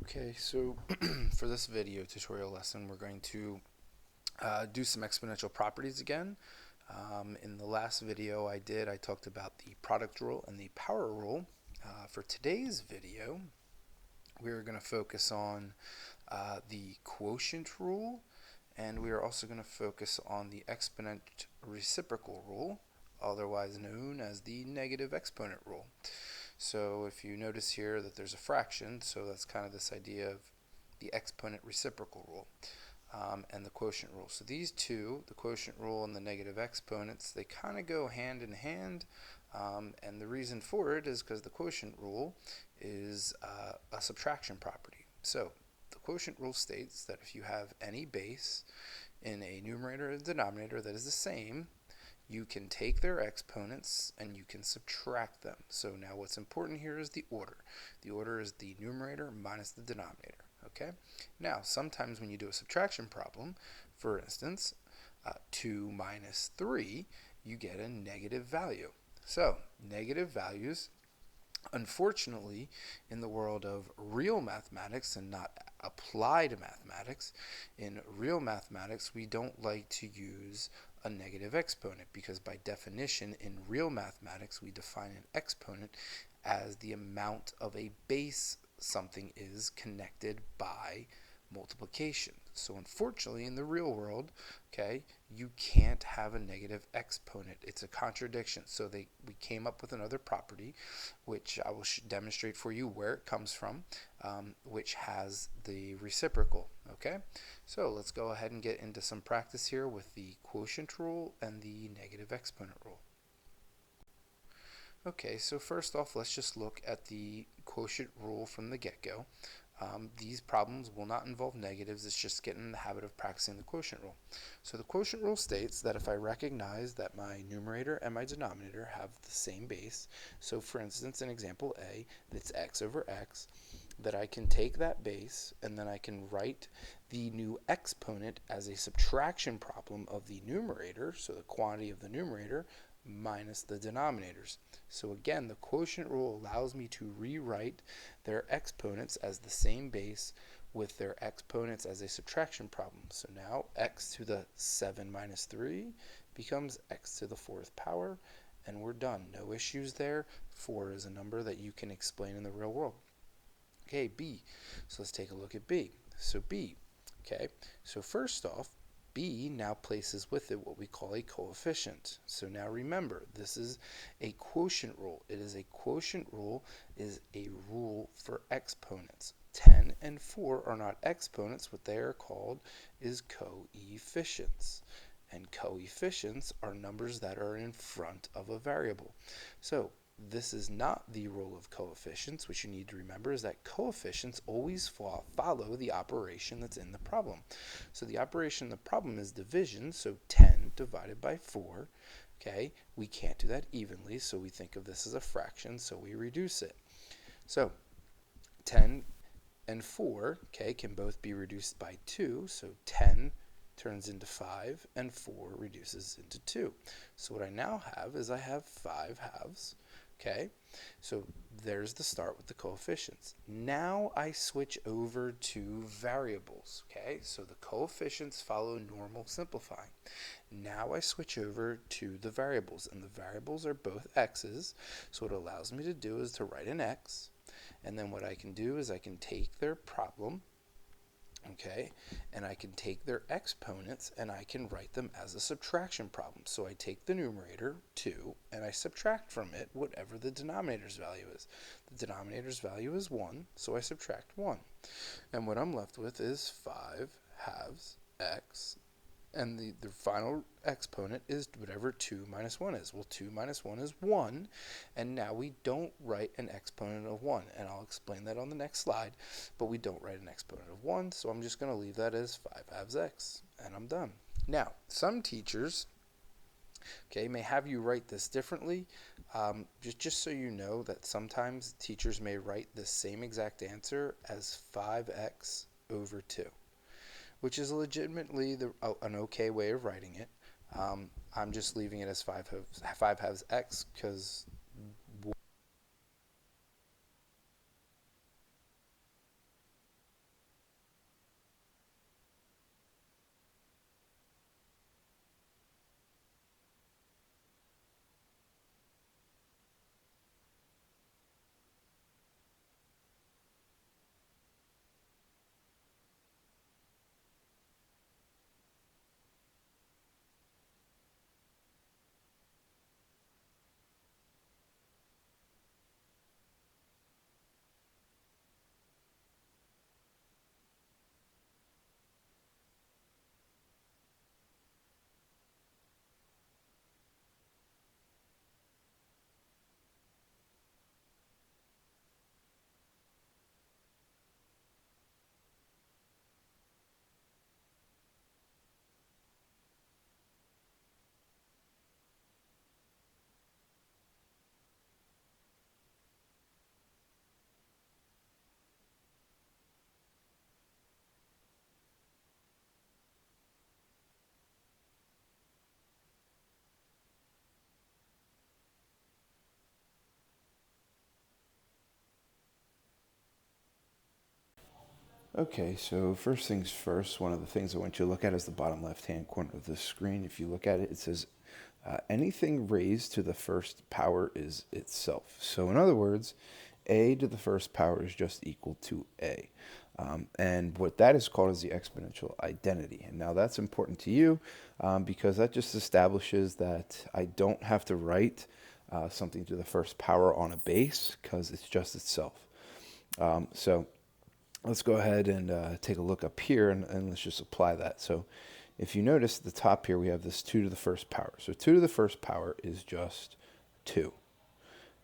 Okay, so for this video tutorial lesson, we're going to do some exponential properties again. In the last video I talked about the product rule and the power rule. For today's video, we're going to focus on the quotient rule, and we are also going to focus on the exponent reciprocal rule, otherwise known as the negative exponent rule. So if you notice here that there's a fraction, so that's kind of this idea of the exponent reciprocal rule and the quotient rule. So these two, the quotient rule and the negative exponents, they kind of go hand in hand, and the reason for it is because the quotient rule is a subtraction property. So the quotient rule states that if you have any base in a numerator and denominator that is the same, you can take their exponents and you can subtract them. So now what's important here is the order. The order is the numerator minus the denominator. Okay? Now, sometimes when you do a subtraction problem, for instance, 2 minus 3, you get a negative value. So, negative values, unfortunately, in the world of real mathematics and not applied mathematics, in real mathematics we don't like to use a negative exponent because by definition in real mathematics we define an exponent as the amount of a base something is connected by multiplication. So unfortunately in the real world, okay, you can't have a negative exponent. It's a contradiction. So we came up with another property, which I will demonstrate for you where it comes from, which has the reciprocal. Okay, so let's go ahead and get into some practice here with the quotient rule and the negative exponent rule. Okay, so first off, let's just look at the quotient rule from the get-go. These problems will not involve negatives, it's just getting in the habit of practicing the quotient rule. So the quotient rule states that if I recognize that my numerator and my denominator have the same base, so for instance in example A, that's x over x, that I can take that base and then I can write the new exponent as a subtraction problem of the numerator, so the quantity of the numerator, minus the denominators. So again, the quotient rule allows me to rewrite their exponents as the same base with their exponents as a subtraction problem. So now x to the 7 minus 3 becomes x to the 4th power, and we're done. No issues there. 4 is a number that you can explain in the real world. Okay, B. So let's take a look at B. So B, okay, so first off, B now places with it what we call a coefficient. So now remember, this is a quotient rule. It is a quotient rule is a rule for exponents. 10 and 4 are not exponents. What they are called is coefficients. And coefficients are numbers that are in front of a variable. So this is not the rule of coefficients. What you need to remember is that coefficients always follow the operation that's in the problem. So the operation in the problem is division, so 10 divided by 4. Okay, we can't do that evenly, so we think of this as a fraction, so we reduce it. So 10 and 4, okay, can both be reduced by 2, so 10 turns into 5 and 4 reduces into 2. So what I now have is I have 5 halves. Okay, so there's the start with the coefficients. Now I switch over to variables. Okay, so the coefficients follow normal simplifying. Now I switch over to the variables, and the variables are both x's. So what it allows me to do is to write an x, and then what I can do is I can take their problem, okay, and I can take their exponents and I can write them as a subtraction problem. So I take the numerator, 2, and I subtract from it whatever the denominator's value is. The denominator's value is 1, so I subtract 1. And what I'm left with is 5 halves x, and the final exponent is whatever 2 minus 1 is. Well, 2 minus 1 is 1, and now we don't write an exponent of 1, and I'll explain that on the next slide, but we don't write an exponent of 1, so I'm just going to leave that as 5 halves x, and I'm done. Now, some teachers, okay, may have you write this differently, just so you know that sometimes teachers may write the same exact answer as 5x over 2. Which is legitimately an okay way of writing it. I'm just leaving it as 5 halves x because Okay, so first things first, one of the things I want you to look at is the bottom left-hand corner of the screen. If you look at it, it says anything raised to the first power is itself. So in other words, a to the first power is just equal to a. And what that is called is the exponential identity. And now that's important to you because that just establishes that I don't have to write something to the first power on a base because it's just itself. So let's go ahead and take a look up here and let's just apply that. So if you notice at the top here, we have this 2 to the first power. So 2 to the first power is just 2.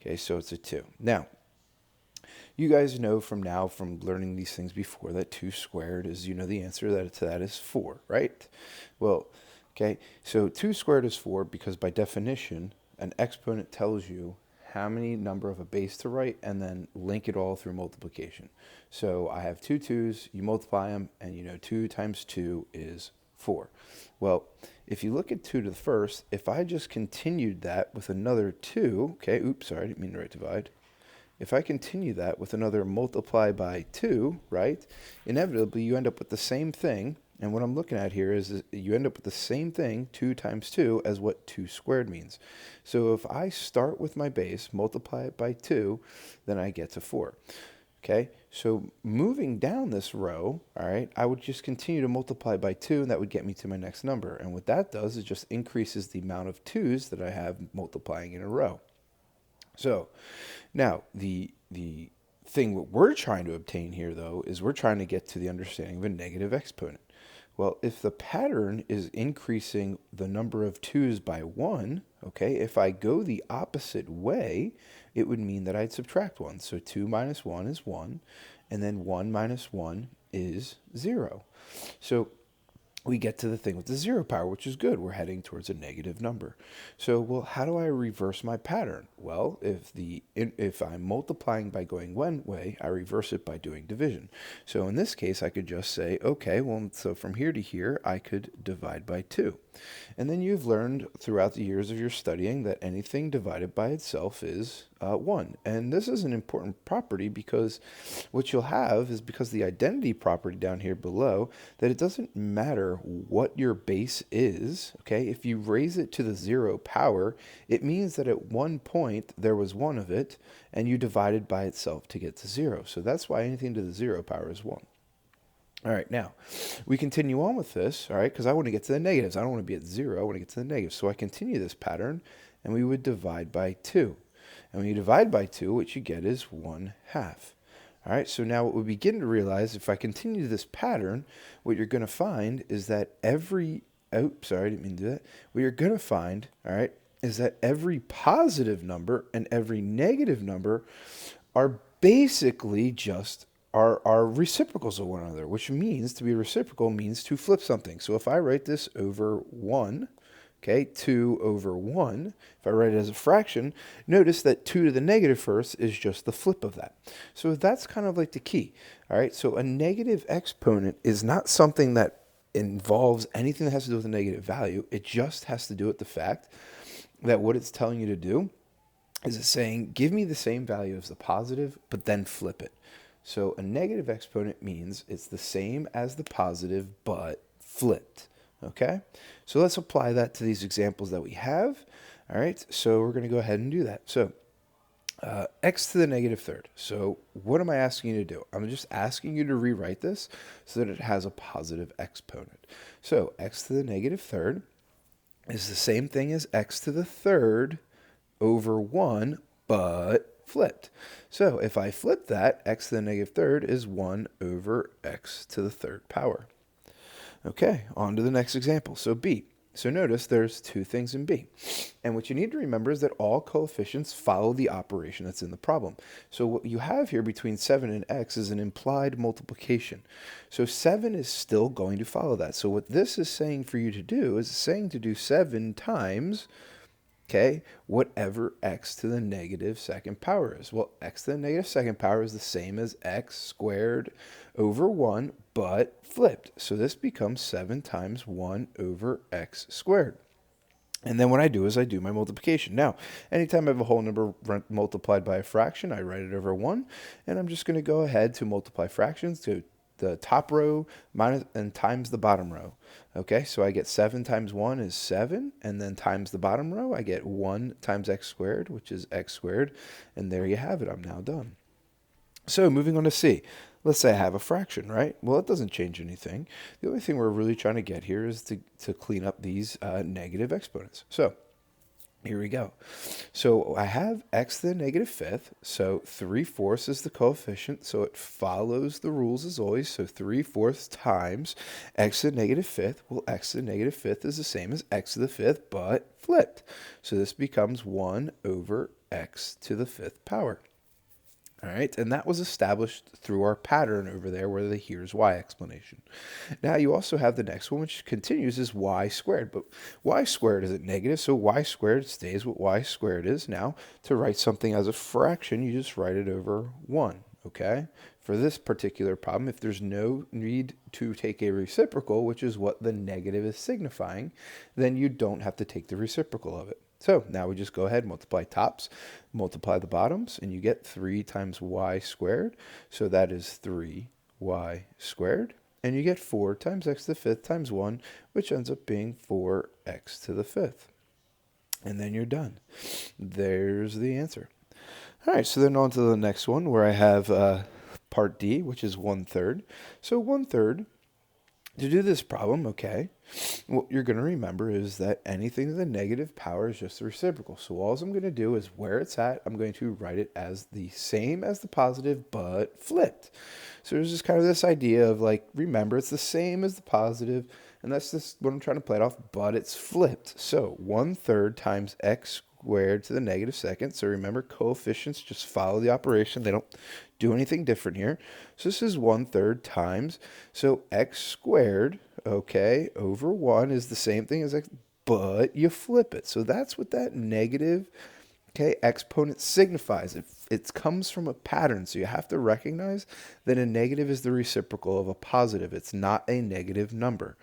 Okay, so it's a 2. Now, you guys know from learning these things before that 2 squared is, the answer to that is 4, right? Well, okay, so 2 squared is 4 because by definition, an exponent tells you how many number of a base to write and then link it all through multiplication. So I have two 2's, you multiply them, and 2 times 2 is 4. Well, if you look at 2 to the first, if I just continued that with another 2, okay, oops, sorry, I didn't mean to write divide. If I continue that with another multiply by 2, right, inevitably you end up with the same thing. And what I'm looking at here is you end up with the same thing, 2 times 2, as what 2 squared means. So if I start with my base, multiply it by 2, then I get to 4. Okay, so moving down this row, all right, I would just continue to multiply by 2, and that would get me to my next number. And what that does is just increases the amount of 2's that I have multiplying in a row. So now the thing what we're trying to obtain here, though, is we're trying to get to the understanding of a negative exponent. Well, if the pattern is increasing the number of 2's by 1, okay, if I go the opposite way, it would mean that I'd subtract 1. So 2 minus 1 is 1, and then 1 minus 1 is 0. So we get to the thing with the 0 power, which is good. We're heading towards a negative number. So, well, how do I reverse my pattern? Well, if I'm multiplying by going one way, I reverse it by doing division. So in this case, I could just say, okay, well, so from here to here, I could divide by 2. And then you've learned throughout the years of your studying that anything divided by itself is 1. And this is an important property because what you'll have is, because the identity property down here below, that it doesn't matter what your base is, okay? If you raise it to the 0 power, it means that at one point there was 1 of it, and you divided by itself to get to 0. So that's why anything to the 0 power is 1. All right, now we continue on with this, all right, because I want to get to the negatives. I don't want to be at 0. I want to get to the negatives. So I continue this pattern, and we would divide by 2. And when you divide by 2, what you get is 1/2. All right, so now what we begin to realize, if I continue this pattern, what you're going to find is that sorry, I didn't mean to do that. What you're going to find, all right, is that every positive number and every negative number are basically just are reciprocals of one another, which means to be reciprocal means to flip something. So if I write this over 1, okay, 2 over 1, if I write it as a fraction, notice that 2 to the negative first is just the flip of that. So that's kind of like the key. All right, so a negative exponent is not something that involves anything that has to do with a negative value. It just has to do with the fact that what it's telling you to do is it's saying, give me the same value as the positive, but then flip it. So a negative exponent means it's the same as the positive, but flipped. Okay? So let's apply that to these examples that we have. All right, so we're going to go ahead and do that. So x to the negative third. So what am I asking you to do? I'm just asking you to rewrite this so that it has a positive exponent. So x to the negative third is the same thing as x to the third over 1, but flipped. So if I flip that, x to the negative third is 1 over x to the third power. Okay, on to the next example. So b. So notice there's two things in b. And what you need to remember is that all coefficients follow the operation that's in the problem. So what you have here between 7 and x is an implied multiplication. So 7 is still going to follow that. So what this is saying for you to do is saying to do 7 times, okay, whatever x to the negative second power is. Well, x to the negative second power is the same as x squared over 1, but flipped. So this becomes 7 times 1 over x squared. And then what I do is I do my multiplication. Now, anytime I have a whole number multiplied by a fraction, I write it over 1. And I'm just going to go ahead to multiply fractions to the top row minus and times the bottom row. Okay, so I get 7 times 1 is 7, and then times the bottom row, I get 1 times x squared, which is x squared, and there you have it. I'm now done. So moving on to C. Let's say I have a fraction, right? Well, it doesn't change anything. The only thing we're really trying to get here is to clean up these negative exponents. So here we go. So I have x to the negative fifth. So 3/4 is the coefficient. So it follows the rules as always. So 3/4 times x to the negative fifth. Well, x to the negative fifth is the same as x to the fifth, but flipped. So this becomes 1 over x to the fifth power. All right, and that was established through our pattern over there where the here's y explanation. Now you also have the next one, which continues as y squared, but y squared isn't negative, so y squared stays what y squared is. Now, to write something as a fraction, you just write it over 1, okay? For this particular problem, if there's no need to take a reciprocal, which is what the negative is signifying, then you don't have to take the reciprocal of it. So now we just go ahead, multiply tops, multiply the bottoms, and you get 3 times y squared. So that is 3y squared. And you get 4 times x to the fifth times 1, which ends up being 4x to the fifth. And then you're done. There's the answer. All right, so then on to the next one where I have part D, which is 1/3. So 1/3. To do this problem, okay, what you're going to remember is that anything to the negative power is just the reciprocal. So all I'm going to do is where it's at, I'm going to write it as the same as the positive, but flipped. So there's just kind of this idea of like, remember, it's the same as the positive, and that's just what I'm trying to play it off, but it's flipped. So 1/3 times x squared to the negative second. So remember, coefficients just follow the operation. They don't do anything different here. So this is 1/3 times. So x squared, okay, over 1 is the same thing as x, but you flip it. So that's what that negative, okay, exponent signifies. It comes from a pattern. So you have to recognize that a negative is the reciprocal of a positive. It's not a negative number.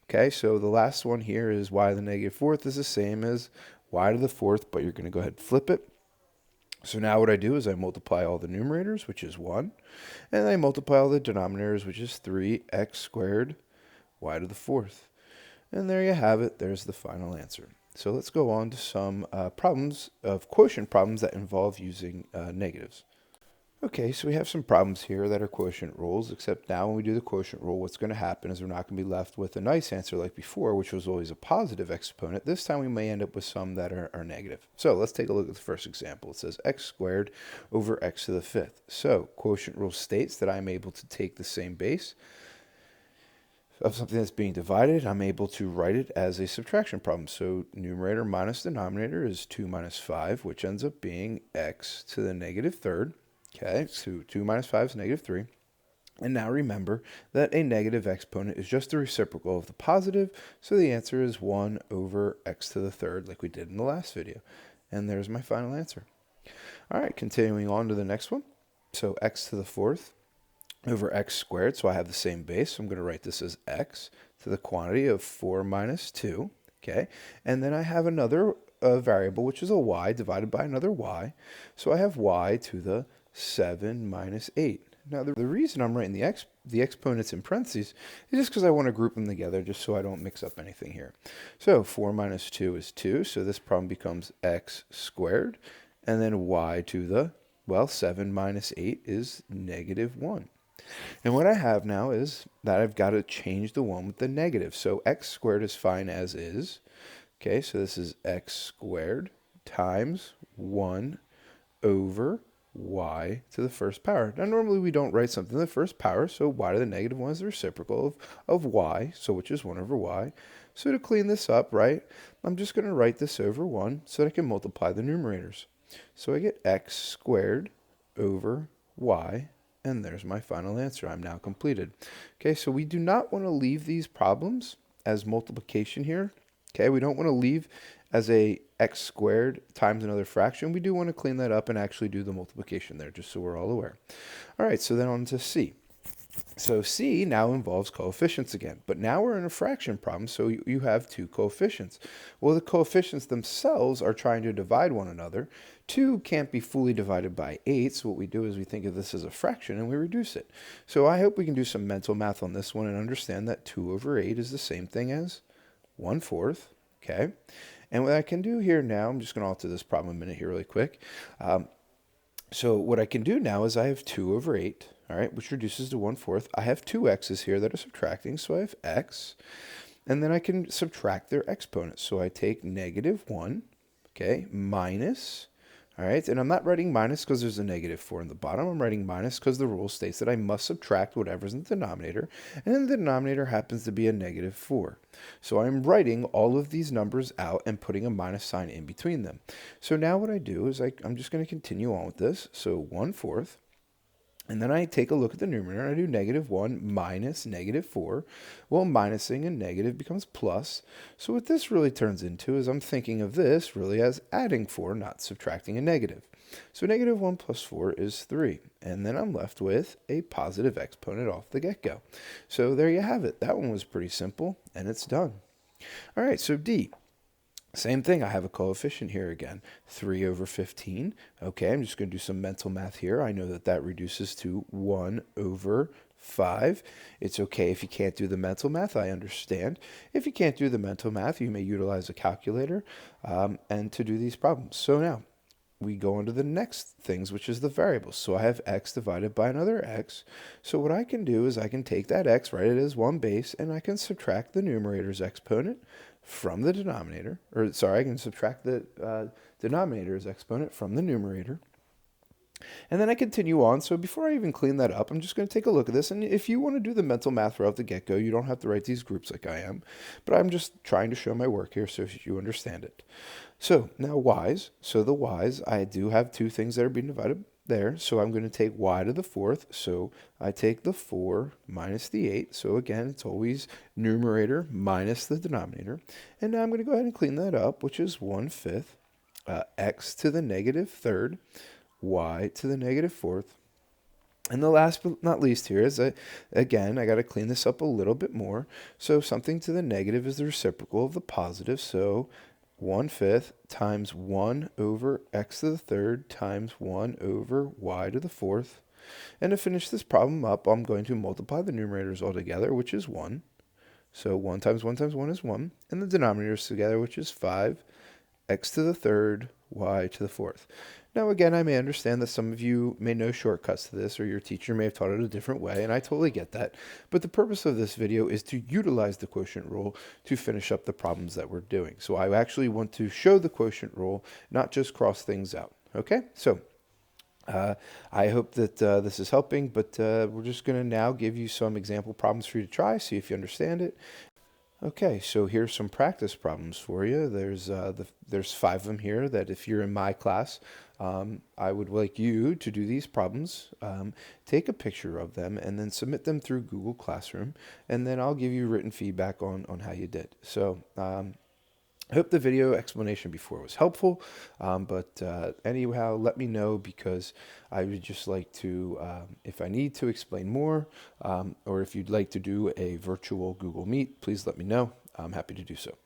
Okay, so the last one here is y to the negative fourth is the same as y to the fourth, but you're going to go ahead and flip it. So now what I do is I multiply all the numerators, which is 1, and I multiply all the denominators, which is 3x squared y to the fourth. And there you have it. There's the final answer. So let's go on to some problems of quotient problems that involve using negatives. Okay, so we have some problems here that are quotient rules, except now when we do the quotient rule, what's going to happen is we're not going to be left with a nice answer like before, which was always a positive exponent. This time we may end up with some that are negative. So let's take a look at the first example. It says x squared over x to the fifth. So quotient rule states that I'm able to take the same base of something that's being divided. I'm able to write it as a subtraction problem. So numerator minus denominator is 2 minus 5, which ends up being x to the negative third. Okay, so 2 minus 5 is negative 3. And now remember that a negative exponent is just the reciprocal of the positive, so the answer is 1 over x to the third, like we did in the last video. And there's my final answer. All right, continuing on to the next one. So x to the fourth over x squared, so I have the same base. So I'm going to write this as x to the quantity of 4 minus 2. Okay, and then I have another variable, which is a y, divided by another y. So I have y to the 7 minus 8. Now, the reason I'm writing the exponents in parentheses is just because I want to group them together just so I don't mix up anything here. So 4 minus 2 is 2, so this problem becomes x squared. And then y to the, well, 7 minus 8 is negative 1. And what I have now is that I've got to change the one with the negative. So x squared is fine as is. Okay, so this is x squared times 1 over y to the first power. Now, normally we don't write something to the first power, so y to the negative 1 is the reciprocal of y, so which is 1 over y. So to clean this up, right, I'm just going to write this over 1 so that I can multiply the numerators. So I get x squared over y, and there's my final answer. I'm now completed. Okay, so we do not want to leave these problems as multiplication here. Okay, we don't want to leave as a x squared times another fraction. We do want to clean that up and actually do the multiplication there, just so we're all aware. All right, so then on to C. So C now involves coefficients again, but now we're in a fraction problem, so you have two coefficients. Well, the coefficients themselves are trying to divide one another. 2 can't be fully divided by 8, so what we do is we think of this as a fraction and we reduce it. So I hope we can do some mental math on this one and understand that 2 over 8 is the same thing as 1/4, okay? And what I can do here now, I'm just going to alter this problem a minute here really quick. So what I can do now is I have 2 over 8, all right, which reduces to 1/4. I have two x's here that are subtracting, so I have x. And then I can subtract their exponents. So I take -1, okay, minus, all right, and I'm not writing minus because there's a -4 in the bottom. I'm writing minus because the rule states that I must subtract whatever's in the denominator, and then the denominator happens to be a -4. So I'm writing all of these numbers out and putting a minus sign in between them. So now what I do is I'm just going to continue on with this. So 1/4. And then I take a look at the numerator and I do -1 minus -4. Well, minusing a negative becomes plus. So what this really turns into is I'm thinking of this really as adding 4, not subtracting a negative. So -1 plus 4 is 3. And then I'm left with a positive exponent off the get-go. So there you have it. That one was pretty simple and it's done. All right, so D. Same thing, I have a coefficient here again, 3 over 15. Okay, I'm just going to do some mental math here. I know that that reduces to 1 over 5. It's okay if you can't do the mental math, I understand. If you can't do the mental math, you may utilize a calculator and to do these problems. So now, we go on to the next things, which is the variables. So I have x divided by another x. So what I can do is I can take that x, write it as one base, and I can subtract the numerator's exponent from the denominator. Or sorry, I can subtract the denominator's exponent from the numerator. And then I continue on. So before I even clean that up, I'm just going to take a look at this. And if you want to do the mental math right off the get-go, you don't have to write these groups like I am. But I'm just trying to show my work here so you understand it. So now y's. So the y's, I do have two things that are being divided there. So I'm going to take y to the 4th. So I take the 4 minus the 8. So again, it's always numerator minus the denominator. And now I'm going to go ahead and clean that up, which is 1/5, x to the -3rd, y to the -4th. And the last but not least here is, again, I got to clean this up a little bit more. So something to the negative is the reciprocal of the positive. So 1/5 times 1 over x to the 3rd times 1 over y to the 4th. And to finish this problem up, I'm going to multiply the numerators all together, which is 1. So 1 times 1 times 1 is 1. And the denominators together, which is 5, x to the 3rd, y to the 4th. Now, again, I may understand that some of you may know shortcuts to this, or your teacher may have taught it a different way, and I totally get that. But the purpose of this video is to utilize the quotient rule to finish up the problems that we're doing. So I actually want to show the quotient rule, not just cross things out. Okay? So I hope that this is helping, but we're just going to now give you some example problems for you to try, see if you understand it. Okay, so here's some practice problems for you. There's 5 of them here that if you're in my class, I would like you to do these problems, take a picture of them, and then submit them through Google Classroom, and then I'll give you written feedback on how you did. So I hope the video explanation before was helpful, but anyhow, let me know because I would just like to, if I need to explain more, or if you'd like to do a virtual Google Meet, please let me know. I'm happy to do so.